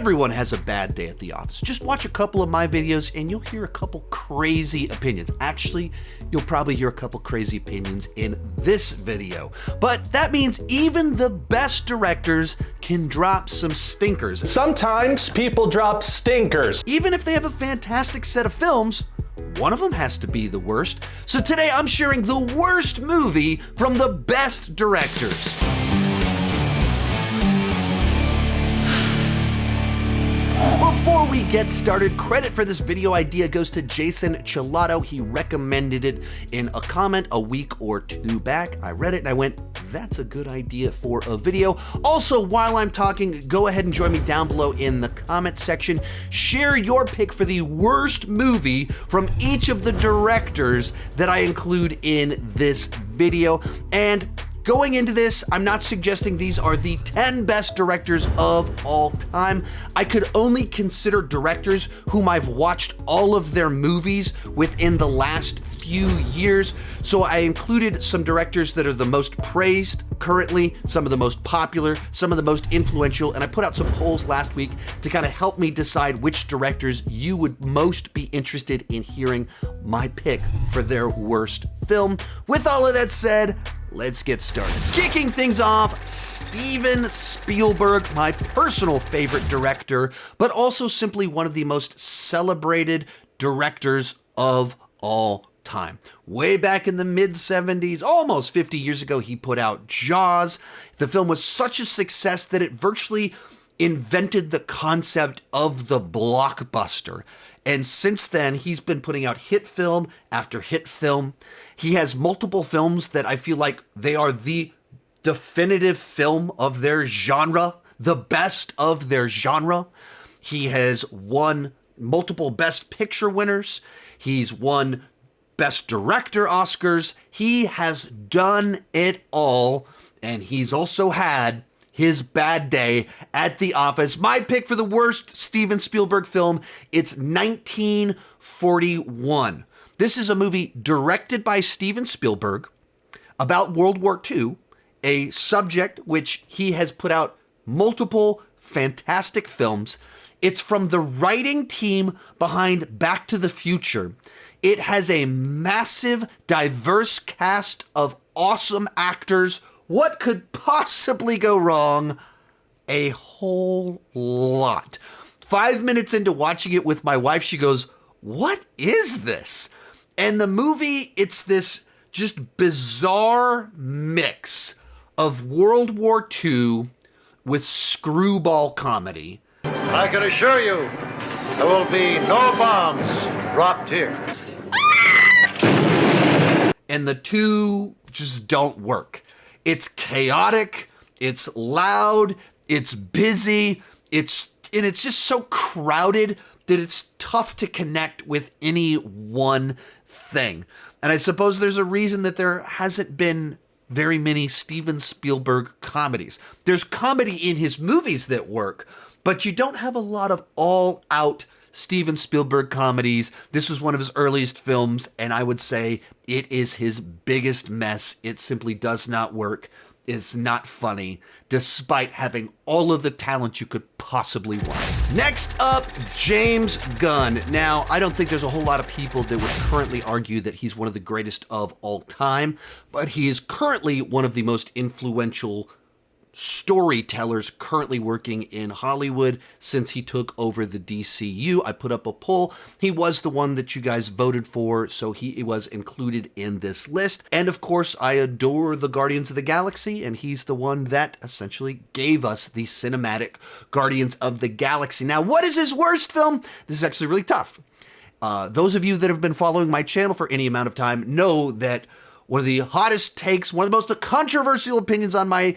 Everyone has a bad day at the office. Just watch a couple of my videos and you'll hear a couple crazy opinions. Actually, you'll probably hear a couple crazy opinions in this video. But that means even the best directors can drop some stinkers. Sometimes people drop stinkers. Even if they have a fantastic set of films, one of them has to be the worst. So today I'm sharing the worst movie from the best directors. Before we get started, credit for this video idea goes to Jason Chilato. He recommended it in a comment a week or two back. I read it and I went, that's a good idea for a video. Also, while I'm talking, go ahead and join me down below in the comment section. Share your pick for the worst movie from each of the directors that I include in this video. And going into this, I'm not suggesting these are the 10 best directors of all time. I could only consider directors whom I've watched all of their movies within the last few years. So I included some directors that are the most praised currently, some of the most popular, some of the most influential, and I put out some polls last week to kind of help me decide which directors you would most be interested in hearing my pick for their worst film. With all of that said, let's get started. Kicking things off, Steven Spielberg, my personal favorite director, but also simply one of the most celebrated directors of all time. Way back in the mid-70s, almost 50 years ago, he put out Jaws. The film was such a success that it virtually invented the concept of the blockbuster. And since then, he's been putting out hit film after hit film. He has multiple films that I feel like they are the definitive film of their genre, the best of their genre. He has won multiple Best Picture winners. He's won Best Director Oscars. He has done it all, and he's also had his bad day at the office. My pick for the worst Steven Spielberg film, it's 1941. This is a movie directed by Steven Spielberg about World War II, a subject which he has put out multiple fantastic films. It's from the writing team behind Back to the Future. It has a massive, diverse cast of awesome actors. What could possibly go wrong? A whole lot. 5 minutes into watching it with my wife, she goes, "What is this?" And the movie, it's this just bizarre mix of World War II with screwball comedy. I can assure you, there will be no bombs dropped here. And the two just don't work. It's chaotic, it's loud, it's busy, it's just so crowded that it's tough to connect with any one thing. And I suppose there's a reason that there hasn't been very many Steven Spielberg comedies. There's comedy in his movies that work, but you don't have a lot of all-out Steven Spielberg comedies. This was one of his earliest films, and I would say it is his biggest mess. It simply does not work. It's not funny, despite having all of the talent you could possibly want. Next up, James Gunn. Now, I don't think there's a whole lot of people that would currently argue that he's one of the greatest of all time, but he is currently one of the most influential storytellers currently working in Hollywood since he took over the DCU. I put up a poll. He was the one that you guys voted for, so he was included in this list. And of course, I adore the Guardians of the Galaxy, and he's the one that essentially gave us the cinematic Guardians of the Galaxy. Now, what is his worst film? This is actually really tough. Those of you that have been following my channel for any amount of time know that one of the hottest takes, one of the most controversial opinions on my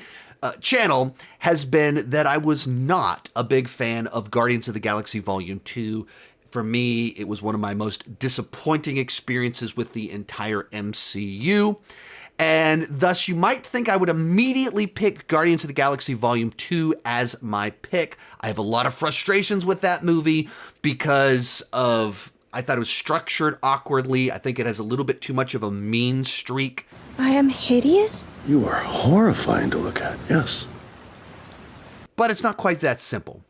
channel has been that I was not a big fan of Guardians of the Galaxy Volume 2. For me, it was one of my most disappointing experiences with the entire MCU. And thus, you might think I would immediately pick Guardians of the Galaxy Volume 2 as my pick. I have a lot of frustrations with that movie because of, I thought it was structured awkwardly. I think it has a little bit too much of a mean streak. I am hideous? You are horrifying to look at, yes. But it's not quite that simple.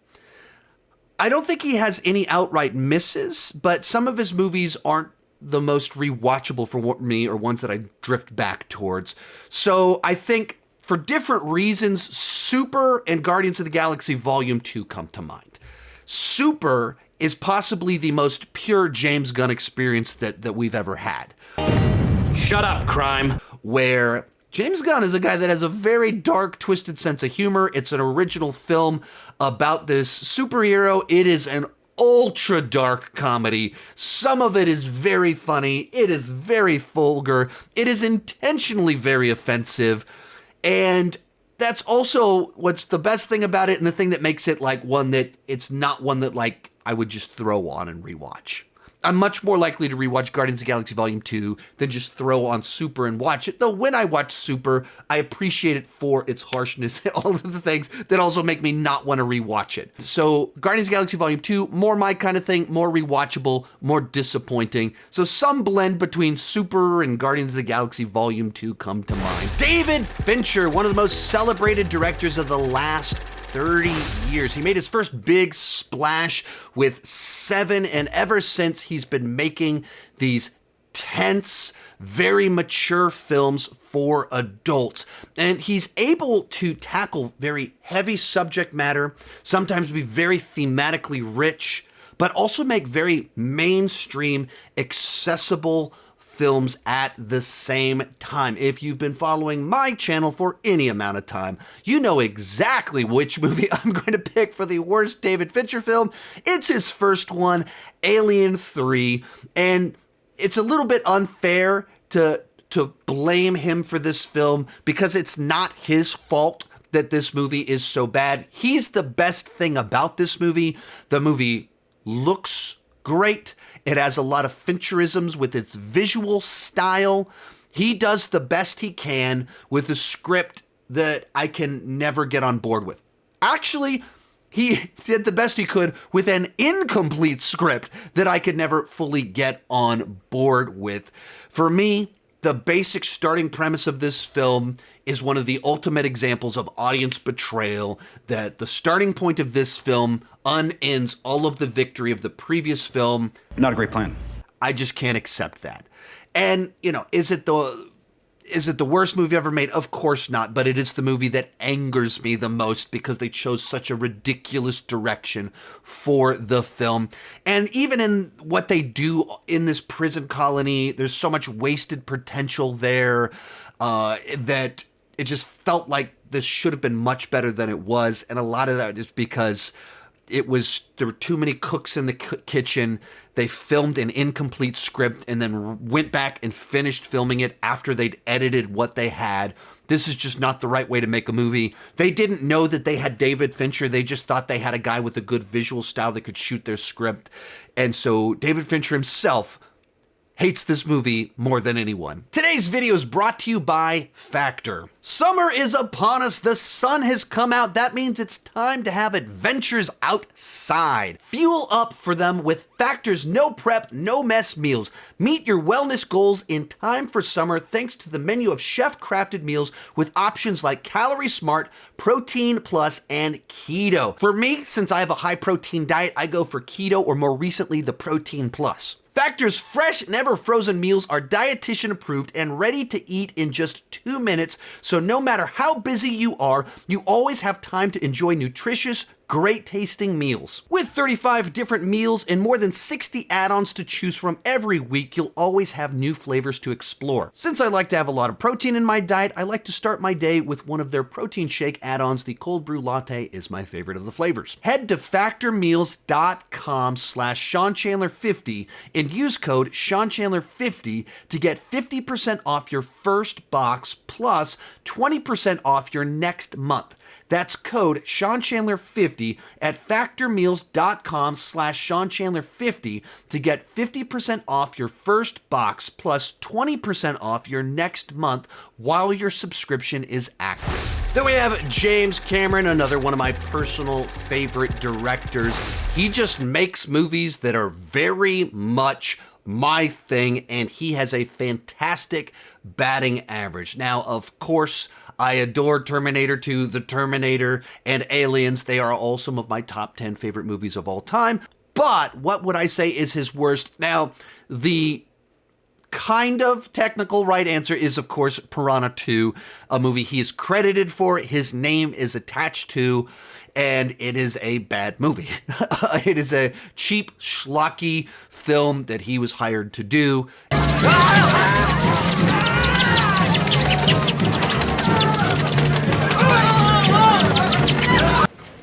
I don't think he has any outright misses, but some of his movies aren't the most rewatchable for me or ones that I drift back towards. So I think for different reasons, Super and Guardians of the Galaxy Volume 2 come to mind. Super is possibly the most pure James Gunn experience that we've ever had. Shut up, crime. Where James Gunn is a guy that has a very dark, twisted sense of humor. It's an original film about this superhero. It is an ultra dark comedy. Some of it is very funny. It is very vulgar. It is intentionally very offensive. And that's also what's the best thing about it, and the thing that makes it like one that it's not one that like I would just throw on and rewatch. I'm much more likely to rewatch Guardians of the Galaxy Volume 2 than just throw on Super and watch it. Though when I watch Super, I appreciate it for its harshness and all of the things that also make me not want to rewatch it. So Guardians of the Galaxy Volume 2, more my kind of thing, more rewatchable, more disappointing. So some blend between Super and Guardians of the Galaxy Volume 2 come to mind. David Fincher, one of the most celebrated directors of the last 30 years. He made his first big splash with Seven, and ever since he's been making these tense, very mature films for adults. And he's able to tackle very heavy subject matter, sometimes be very thematically rich, but also make very mainstream, accessible films at the same time. If you've been following my channel for any amount of time, you know exactly which movie I'm going to pick for the worst David Fincher film. It's his first one, Alien 3, and it's a little bit unfair to blame him for this film because it's not his fault that this movie is so bad. He's the best thing about this movie. The movie looks great. It has a lot of Fincherisms with its visual style. He does the best he can with a script that I can never get on board with. Actually, he did the best he could with an incomplete script that I could never fully get on board with. For me, the basic starting premise of this film is one of the ultimate examples of audience betrayal, that the starting point of this film unends all of the victory of the previous film. Not a great plan. I just can't accept that. And, you know, is it the worst movie ever made? Of course not, but it is the movie that angers me the most because they chose such a ridiculous direction for the film. And even in what they do in this prison colony, there's so much wasted potential there that it just felt like this should have been much better than it was. And a lot of that is because there were too many cooks in the kitchen. They filmed an incomplete script and then went back and finished filming it after they'd edited what they had. This is just not the right way to make a movie. They didn't know that they had David Fincher. They just thought they had a guy with a good visual style that could shoot their script. And so David Fincher himself hates this movie more than anyone. Today's video is brought to you by Factor. Summer is upon us. The sun has come out. That means it's time to have adventures outside. Fuel up for them with Factor's no prep, no mess meals. Meet your wellness goals in time for summer thanks to the menu of chef-crafted meals with options like Calorie Smart, Protein Plus, and Keto. For me, since I have a high protein diet, I go for Keto, or more recently, the Protein Plus. Factor's fresh, never frozen meals are dietitian approved and ready to eat in just 2 minutes, so no matter how busy you are, you always have time to enjoy nutritious, great tasting meals. With 35 different meals and more than 60 add-ons to choose from every week, you'll always have new flavors to explore. Since I like to have a lot of protein in my diet, I like to start my day with one of their protein shake add-ons. The cold brew latte is my favorite of the flavors. Head to factormeals.com/SeanChandler50 and use code SeanChandler50 to get 50% off your first box plus 20% off your next month. That's code SeanChandler50 at factormeals.com/SeanChandler50 to get 50% off your first box plus 20% off your next month while your subscription is active. Then we have James Cameron, another one of my personal favorite directors. He just makes movies that are very much my thing, and he has a fantastic batting average. Now, of course, I adore Terminator 2, The Terminator, and Aliens. They are all some of my top 10 favorite movies of all time. But what would I say is his worst? Now, the kind of technical right answer is, of course, Piranha 2, a movie he is credited for, his name is attached to, and it is a bad movie. It is a cheap, schlocky film that he was hired to do.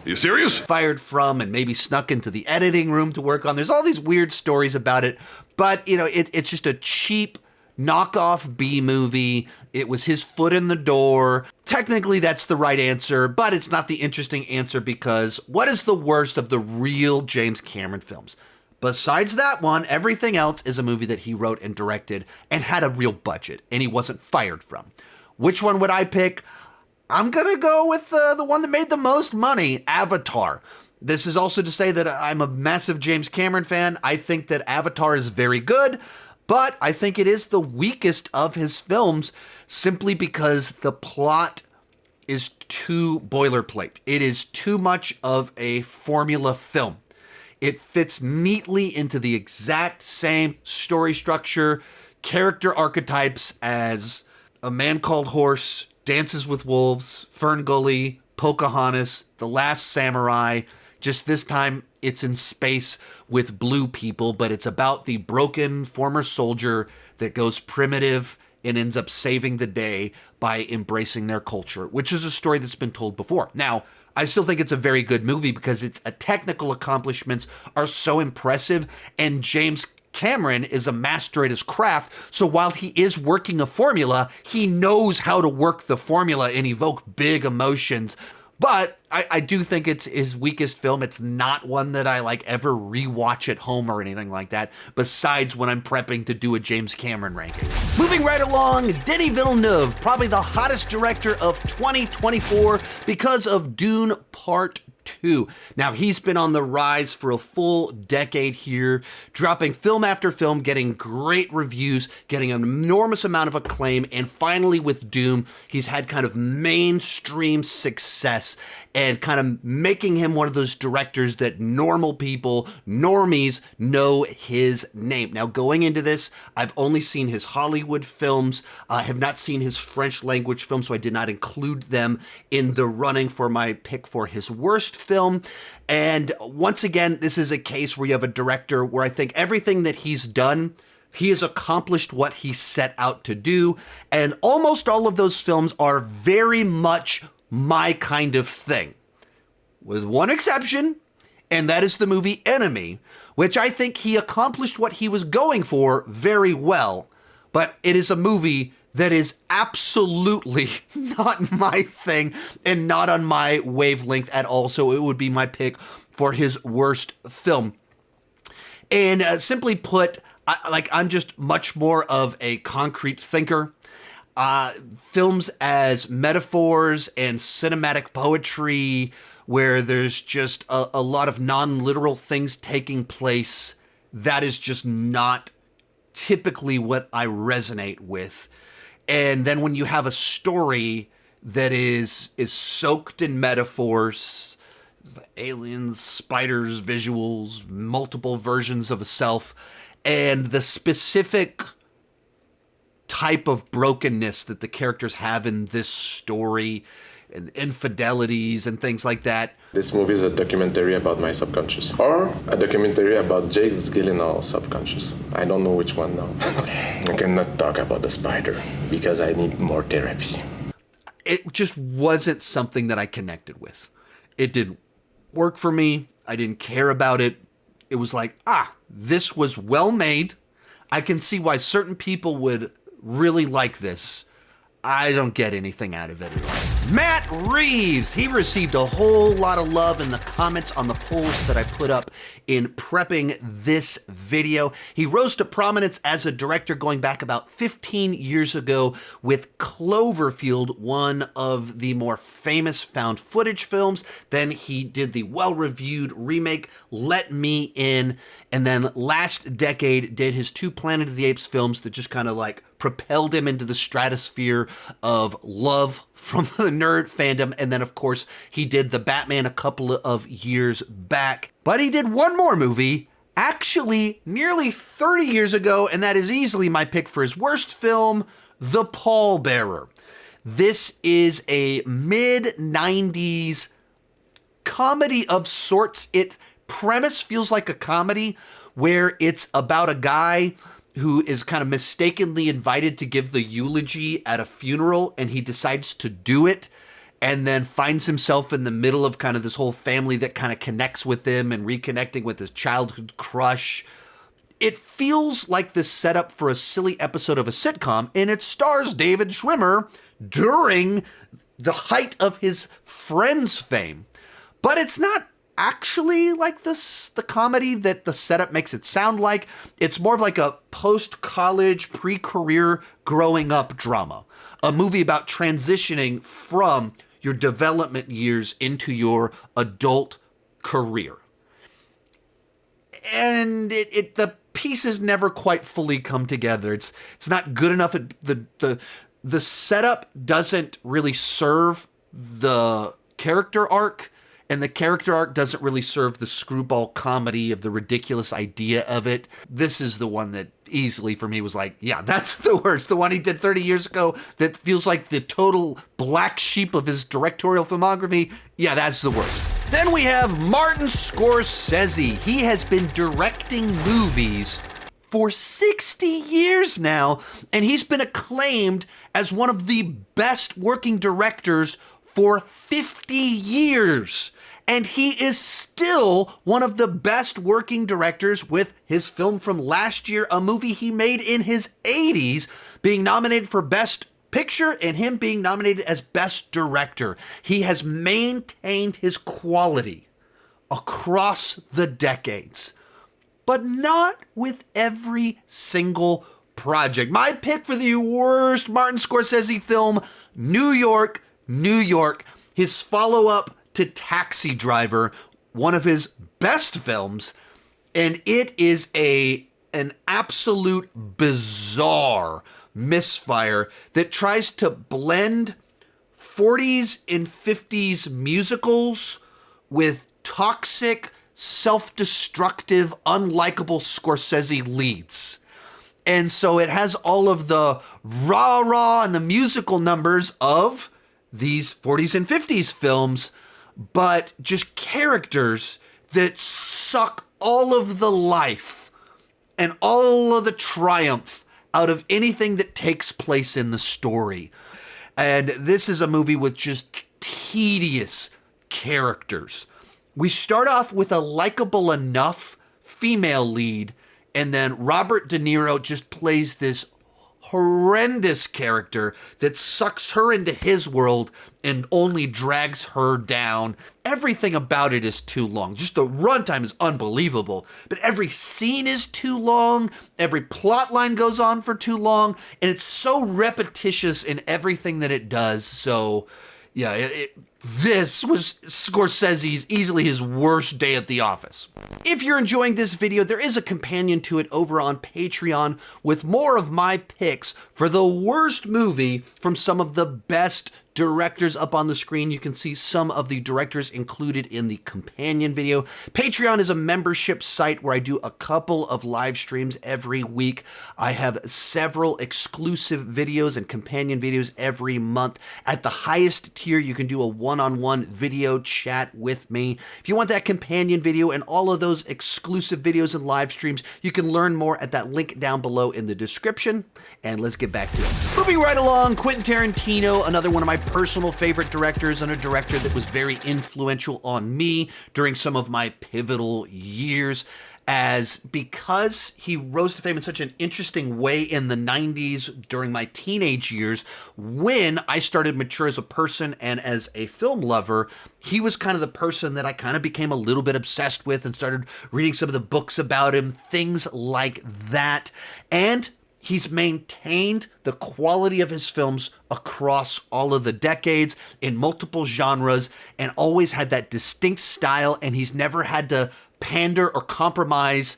You serious? Fired from and maybe snuck into the editing room to work on. There's all these weird stories about it, but you know, it's just a cheap knockoff B movie. It was his foot in the door. Technically, that's the right answer, but it's not the interesting answer because what is the worst of the real James Cameron films? Besides that one, everything else is a movie that he wrote and directed and had a real budget and he wasn't fired from. Which one would I pick? I'm going to go with the one that made the most money, Avatar. This is also to say that I'm a massive James Cameron fan. I think that Avatar is very good, but I think it is the weakest of his films simply because the plot is too boilerplate. It is too much of a formula film. It fits neatly into the exact same story structure, character archetypes as A Man Called Horse, Dances with Wolves, Fern Gully, Pocahontas, The Last Samurai. Just this time, it's in space with blue people, but it's about the broken former soldier that goes primitive and ends up saving the day by embracing their culture, which is a story that's been told before. Now, I still think it's a very good movie because its technical accomplishments are so impressive, and James Cameron is a master at his craft, so while he is working a formula, he knows how to work the formula and evoke big emotions. But I do think it's his weakest film. It's not one that I like ever rewatch at home or anything like that, besides when I'm prepping to do a James Cameron ranking. Moving right along, Denis Villeneuve, probably the hottest director of 2024 because of Dune Part 2. Now, he's been on the rise for a full decade here, dropping film after film, getting great reviews, getting an enormous amount of acclaim, and finally with Dune, he's had kind of mainstream success and kind of making him one of those directors that normal people, normies, know his name. Now, going into this, I've only seen his Hollywood films. I have not seen his French language films, so I did not include them in the running for my pick for his worst film. And once again, this is a case where you have a director where I think everything that he's done, he has accomplished what he set out to do. And almost all of those films are very much my kind of thing, with one exception, and that is the movie Enemy, which I think he accomplished what he was going for very well, but it is a movie that is absolutely not my thing and not on my wavelength at all, so it would be my pick for his worst film. And simply put, I'm just much more of a concrete thinker. Films as metaphors and cinematic poetry where there's just a lot of non-literal things taking place, that is just not typically what I resonate with. And then when you have a story that is soaked in metaphors, aliens, spiders, visuals, multiple versions of a self, and the specific type of brokenness that the characters have in this story and infidelities and things like that. This movie is a documentary about my subconscious or a documentary about Jake Gyllenhaal's subconscious. I don't know which one now. I cannot talk about the spider because I need more therapy. It just wasn't something that I connected with. It didn't work for me. I didn't care about it. It was like, this was well made. I can see why certain people would really like this. I don't get anything out of it at all. Matt Reeves, he received a whole lot of love in the comments on the polls that I put up in prepping this video. He rose to prominence as a director going back about 15 years ago with Cloverfield, one of the more famous found footage films. Then he did the well-reviewed remake Let Me In, and then last decade did his two Planet of the Apes films that just kind of like propelled him into the stratosphere of love from the nerd fandom. And then, of course, he did the Batman a couple of years back. But he did one more movie, actually nearly 30 years ago, and that is easily my pick for his worst film, The Pallbearer. This is a mid-90s comedy of sorts. It premise feels like a comedy where it's about a guy who is kind of mistakenly invited to give the eulogy at a funeral, and he decides to do it and then finds himself in the middle of kind of this whole family that kind of connects with him and reconnecting with his childhood crush. It feels like the setup for a silly episode of a sitcom, and it stars David Schwimmer during the height of his Friends fame. But it's not actually like this, the comedy that the setup makes it sound like. It's more of like a post-college, pre-career growing up drama. A movie about transitioning from your development years into your adult career. And the pieces never quite fully come together. It's not good enough. The setup doesn't really serve the character arc, and the character arc doesn't really serve the screwball comedy of the ridiculous idea of it. This is the one that easily for me was like, yeah, that's the worst. The one he did 30 years ago that feels like the total black sheep of his directorial filmography. Yeah, that's the worst. Then we have Martin Scorsese. He has been directing movies for 60 years now, and he's been acclaimed as one of the best working directors for 50 years. And he is still one of the best working directors with his film from last year, a movie he made in his 80s, being nominated for Best Picture and him being nominated as Best Director. He has maintained his quality across the decades, but not with every single project. My pick for the worst Martin Scorsese film, New York, New York, his follow-up to Taxi Driver, one of his best films, and it is an absolute bizarre misfire that tries to blend 40s and 50s musicals with toxic, self-destructive, unlikable Scorsese leads. And so it has all of the rah-rah and the musical numbers of these 40s and 50s films, but just characters that suck all of the life and all of the triumph out of anything that takes place in the story. And this is a movie with just tedious characters. We start off with a likable enough female lead, and then Robert De Niro just plays this horrendous character that sucks her into his world and only drags her down. Everything about it is too long. Just the runtime is unbelievable, but every scene is too long. Every plot line goes on for too long, and it's so repetitious in everything that it does. So yeah, this was Scorsese's easily his worst day at the office. If you're enjoying this video, there is a companion to it over on Patreon with more of my picks for the worst movie from some of the best directors up on the screen. You can see some of the directors included in the companion video. Patreon is a membership site where I do a couple of live streams every week. I have several exclusive videos and companion videos every month. At the highest tier, you can do a one-on-one video chat with me. If you want that companion video and all of those exclusive videos and live streams, you can learn more at that link down below in the description. And let's get back to it. Moving right along, Quentin Tarantino, another one of my personal favorite directors and a director that was very influential on me during some of my pivotal years, because he rose to fame in such an interesting way in the 90s during my teenage years when I started mature as a person and as a film lover. He was kind of the person that I kind of became a little bit obsessed with and started reading some of the books about him, things like that. And he's maintained the quality of his films across all of the decades in multiple genres and always had that distinct style, and he's never had to pander or compromise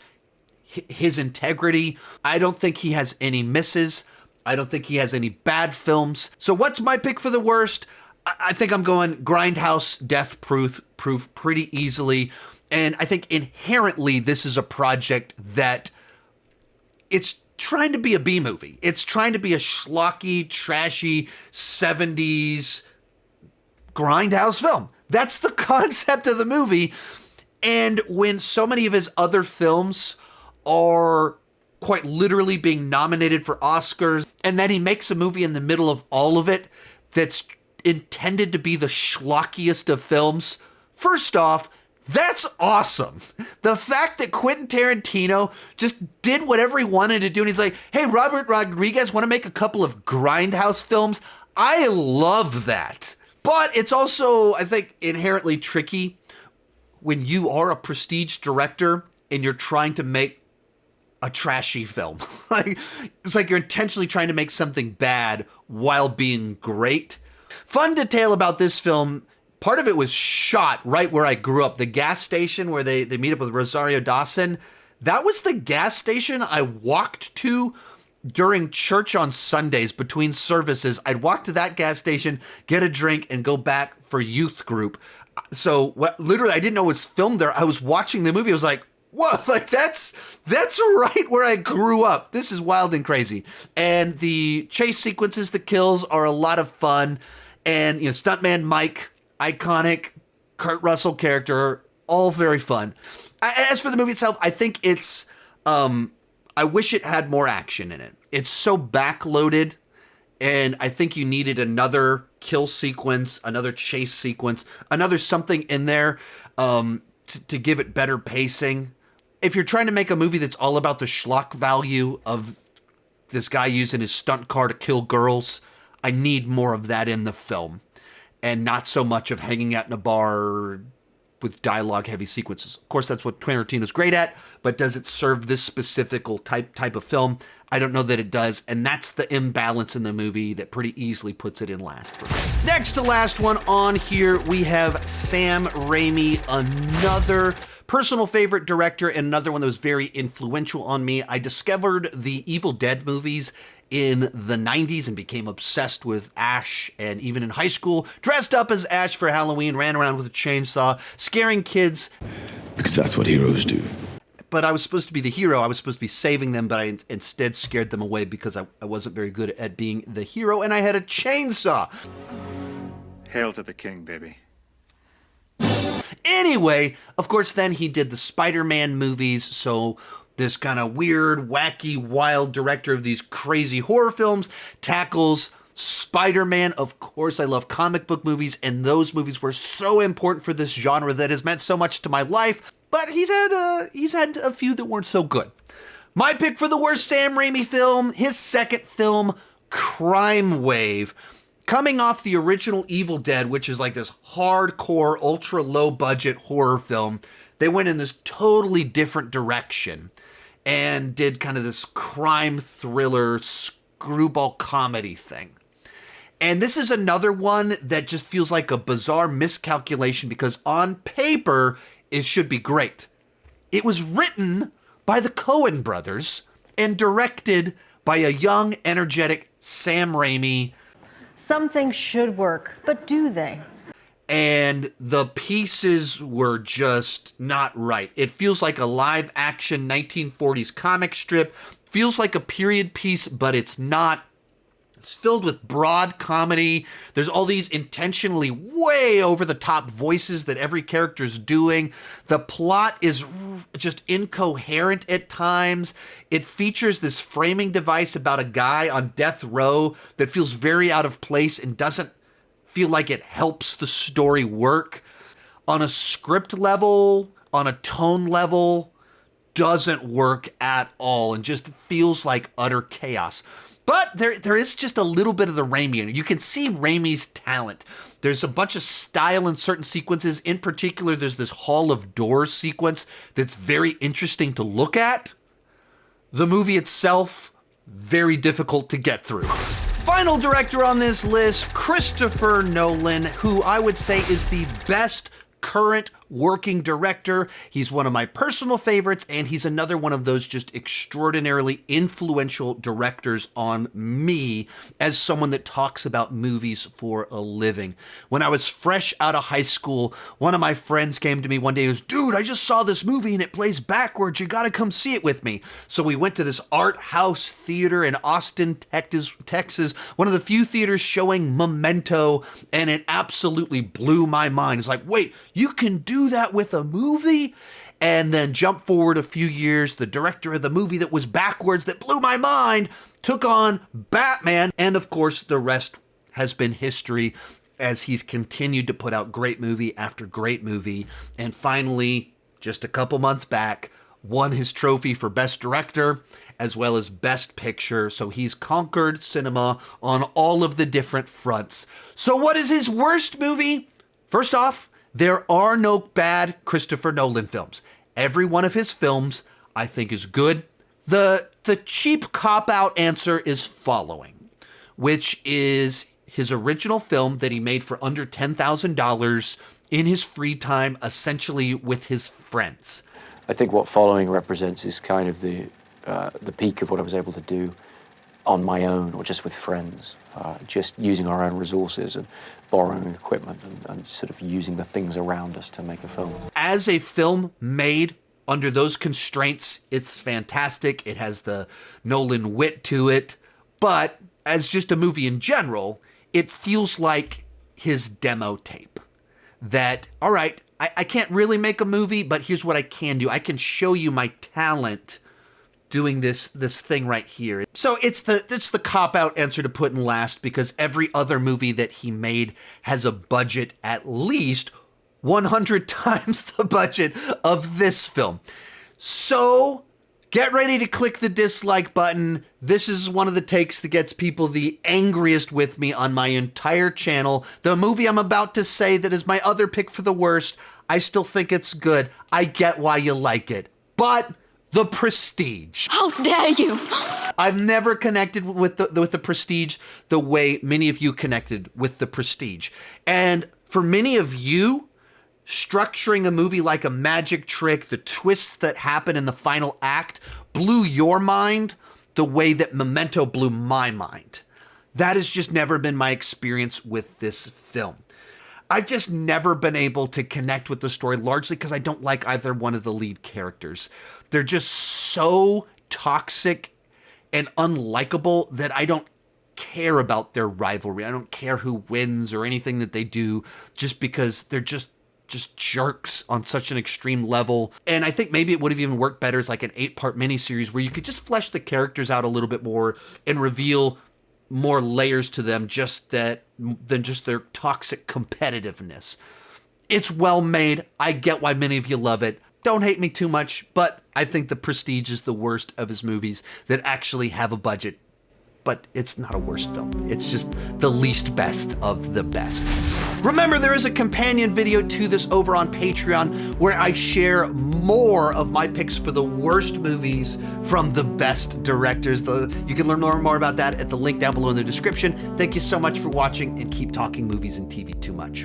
his integrity. I don't think he has any misses. I don't think he has any bad films. So what's my pick for the worst? I think I'm going Grindhouse Death Proof pretty easily. And I think inherently this is a project that it's trying to be a B movie. It's trying to be a schlocky, trashy 70s grindhouse film. That's the concept of the movie. And when so many of his other films are quite literally being nominated for Oscars, and then he makes a movie in the middle of all of it that's intended to be the schlockiest of films, first off, that's awesome. The fact that Quentin Tarantino just did whatever he wanted to do, and he's like, hey, Robert Rodriguez, want to make a couple of grindhouse films? I love that. But it's also, I think, inherently tricky when you are a prestige director and you're trying to make a trashy film. It's like you're intentionally trying to make something bad while being great. Fun detail about this film, part of it was shot right where I grew up. The gas station where they meet up with Rosario Dawson, that was the gas station I walked to during church on Sundays between services. I'd walk to that gas station, get a drink, and go back for youth group. So literally, I didn't know it was filmed there. I was watching the movie. I was like, whoa, like that's right where I grew up. This is wild and crazy. And the chase sequences, the kills are a lot of fun. And, you know, Stuntman Mike, iconic Kurt Russell character, all very fun. As for the movie itself, I think it's, I wish it had more action in it. It's so backloaded, and I think you needed another kill sequence, another chase sequence, another something in there to give it better pacing. If you're trying to make a movie that's all about the schlock value of this guy using his stunt car to kill girls, I need more of that in the film, and not so much of hanging out in a bar with dialogue-heavy sequences. Of course, that's what Tarantino's great at, but does it serve this specific type of film? I don't know that it does, and that's the imbalance in the movie that pretty easily puts it in last for me. Next to last one on here, we have Sam Raimi, another personal favorite director and another one that was very influential on me. I discovered the Evil Dead movies in the 90s and became obsessed with Ash, and even in high school, dressed up as Ash for Halloween, ran around with a chainsaw, scaring kids. Because that's what heroes do. But I was supposed to be the hero. I was supposed to be saving them, but I instead scared them away because I wasn't very good at being the hero, and I had a chainsaw. Hail to the king, baby. Anyway, of course, then he did the Spider-Man movies, so this kind of weird, wacky, wild director of these crazy horror films tackles Spider-Man. Of course, I love comic book movies, and those movies were so important for this genre that has meant so much to my life, but he's had a few that weren't so good. My pick for the worst Sam Raimi film, his second film, Crime Wave. Coming off the original Evil Dead, which is like this hardcore, ultra low budget horror film, they went in this totally different direction and did kind of this crime thriller, screwball comedy thing. And this is another one that just feels like a bizarre miscalculation because on paper, it should be great. It was written by the Coen brothers and directed by a young, energetic Sam Raimi. Some things should work, but do they? And the pieces were just not right. It feels like a live action 1940s comic strip. Feels like a period piece, but it's not. It's filled with broad comedy. There's all these intentionally way over the top voices that every character's doing. The plot is just incoherent at times. It features this framing device about a guy on death row that feels very out of place and doesn't feel like it helps the story work. On a script level, on a tone level, doesn't work at all and just feels like utter chaos. But there is just a little bit of the Raimi in it. You can see Raimi's talent. There's a bunch of style in certain sequences. In particular, there's this Hall of Doors sequence that's very interesting to look at. The movie itself, very difficult to get through. Final director on this list, Christopher Nolan, who I would say is the best current working director. He's one of my personal favorites, and he's another one of those just extraordinarily influential directors on me as someone that talks about movies for a living. When I was fresh out of high school, one of my friends came to me one day and goes, dude, I just saw this movie and it plays backwards. You gotta come see it with me. So we went to this art house theater in Austin, Texas, one of the few theaters showing Memento, and it absolutely blew my mind. It's like, wait, you can do that with a movie? And then jump forward a few years, the director of the movie that was backwards that blew my mind took on Batman, and of course the rest has been history as he's continued to put out great movie after great movie, and finally, just a couple months back, won his trophy for Best Director as well as Best Picture. So he's conquered cinema on all of the different fronts. So what is his worst movie? First off, there are no bad Christopher Nolan films. Every one of his films I think is good. The cheap cop-out answer is following, which is his original film that he made for under $10,000 in his free time, essentially with his friends. I think what Following represents is kind of the peak of what I was able to do on my own or just with friends, just using our own resources and borrowing equipment and sort of using the things around us to make a film. As a film made under those constraints, it's fantastic. It has the Nolan wit to it, but as just a movie in general, it feels like his demo tape. That, all right, I can't really make a movie, but here's what I can do. I can show you my talent doing this thing right here. So it's the cop-out answer to put in last, because every other movie that he made has a budget at least 100 times the budget of this film. So get ready to click the dislike button. This is one of the takes that gets people the angriest with me on my entire channel. The movie I'm about to say that is my other pick for the worst, I still think it's good. I get why you like it. But The Prestige. How dare you! I've never connected with the Prestige the way many of you connected with The Prestige. And for many of you, structuring a movie like a magic trick, the twists that happen in the final act blew your mind the way that Memento blew my mind. That has just never been my experience with this film. I've just never been able to connect with the story, largely because I don't like either one of the lead characters. They're just so toxic and unlikable that I don't care about their rivalry. I don't care who wins or anything that they do, just because they're just jerks on such an extreme level. And I think maybe it would have even worked better as like an 8-part miniseries where you could just flesh the characters out a little bit more and reveal more layers to them than just their toxic competitiveness. It's well made. I get why many of you love it. Don't hate me too much, but I think The Prestige is the worst of his movies that actually have a budget. But it's not a worst film. It's just the least best of the best. Remember, there is a companion video to this over on Patreon where I share more of my picks for the worst movies from the best directors. You can learn more about that at the link down below in the description. Thank you so much for watching, and keep talking movies and TV too much.